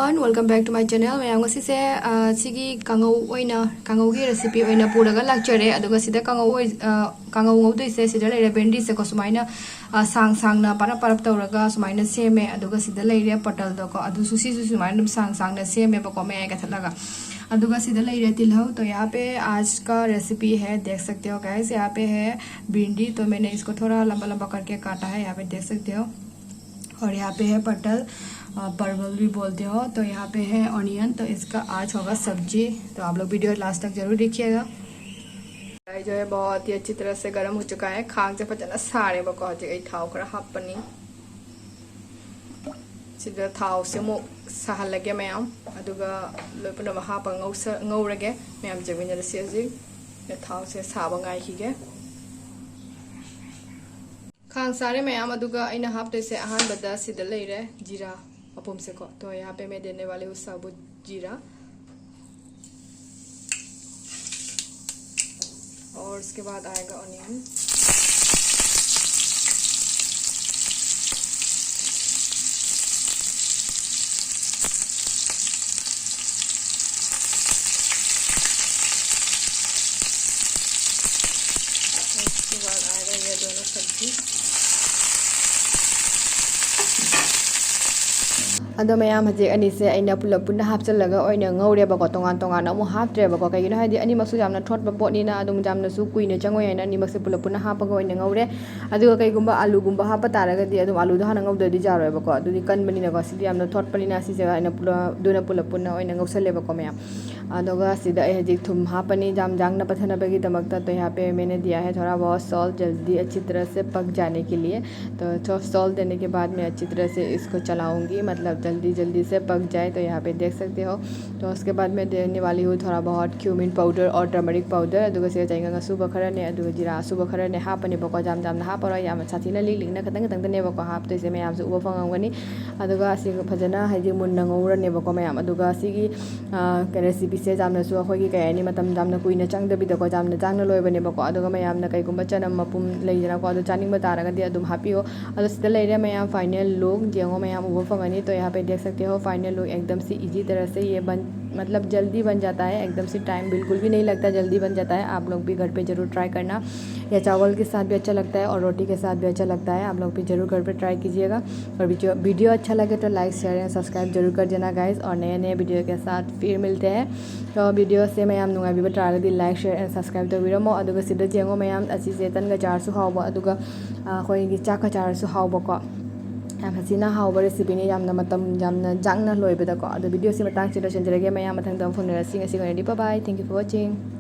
everyone, welcome back to my channel. Mayam ngasi se sigi kangau gi recipe oina puraga lakchare aduga sida kangau ngau doi se sida leire Bhindi se ko sumaina sang na para tawraga sumaina seme aduga sida leire patal do ko adu susi sumaina sang na seme ba ko me ka thalaga aduga sida leire tilhau तो यहाँ पे आज का recipe है देख सकते हो guys यहाँ पे है भिंडी तो मैंने इसको थोड़ा लंबा लंबा करके काटा है यहाँ पे देख सकते हो और यहाँ पे है पटल परवल भी बोलते हो तो यहाँ पे है ऑनियन तो इसका आज होगा सब्जी तो आप लोग वीडियो लास्ट तक जरूर देखिएगा जो है बहुत ही अच्छी तरह से गर्म हो चुका है खांग से फजना सारे बको थाव खरा हापनी सिदा थाव से मो सहलगे मैम अदुगा लोपन हाप ngौरगे मैम जगविन से थाव से साब गायखिगे खांग सारे मैम अदुगा अइना हापते से अहानबदा सिदा लेरे जीरा अपुम से को तो यहाँ पे मैं देने वाली हूँ साबुत जीरा और उसके बाद आएगा ऑनियन उसके बाद आएगा ये दोनों सब्जी अदो मैम हजे अनी से अइना पुलप पुना हापचलगा ओइना ngौरेबको तोंगान अमु हापट्रेबको कगिनो हादि अनि मक्सु जामना थोटबा पोटनिना अदुम जामना सु कुइने चंगो याना अनि मक्से पुलप पुना हापगा ओइना ngौरे अदुगा कइगुम्बा आलू गुम्बा हापा तारगदि अदुम आलू द हाना ngौददि जारोयबको अदुदि कनबनिना को सिदि जामना थोटपनिना सिसे अइना पुलप पुना ओइना ngौसलेबको मैम अदुगा सिदा ए हजे थुम हापनी जाम जांगना पथनबगी दमकता तो यहाँ पे मैंने दिया है थोड़ा बहुत सॉल्ट जल्दी अच्छी तरह से पक जाने के लिए तो सॉल्ट देने के बाद मैं अच्छी तरह से इसको चलाऊंगी मतलब जल्दी से पक जाए तो यहाँ पे देख सकते हो तो उसके बाद मैं देने वाली हूँ थोड़ा बहुत क्यूमिन पाउडर और टर्मरिक पाउडर अदुगा से चाहिए सुबह खरने अदुगा जीरा सुबह खरने हापने बको जाम जाम हापरो याम साथीना लिंगना खतंग बको हापतोइसे मैम से उबा फंगमगनी अदुगा असि फजना हाइदि मुन्ना ngौरने बको मैम अदुगा सिगी रेसिपी से जामना सु अखोगी कयानी मतम जामना कुइना चंगदबिदको जामना जांगना लोइबने बको अदुगा मैमना कइगुम्बा चनम मपुम लेजना को अदु चानिंग बतारगदि अदुम हापियो अदु सिदा लेरे ma'am final look Django ma'am उबा फंगनी तो यहाँ पे देख सकते हो फाइनल लुक एकदम से इजी तरह से ये मतलब जल्दी बन जाता है एकदम से टाइम बिल्कुल भी नहीं लगता जल्दी बन जाता है आप लोग भी घर पे ज़रूर ट्राई करना या चावल के साथ भी अच्छा लगता है और रोटी के साथ भी अच्छा लगता है आप लोग भी ज़रूर घर पे ट्राई कीजिएगा और वीडियो अच्छा लगे तो लाइक शेयर एंड सब्सक्राइब जरूर कर देना गाइस और नए वीडियो के साथ फिर मिलते हैं तो वीडियो से मैम नुंगाइबा तारगदि लाइक शेयर एंड सब्सक्राइब तौबिरमो अदुगा सिदा जेंगो मैम असिसे तनगा चारसु हावबा अदुगा अखोइगी चाका चारसु हावबको हसीना हाव रेसिपी जांगना लोबदको वीडियो से मतंग से लोचनजरगे मैं मथंग phone bye thank you for watching.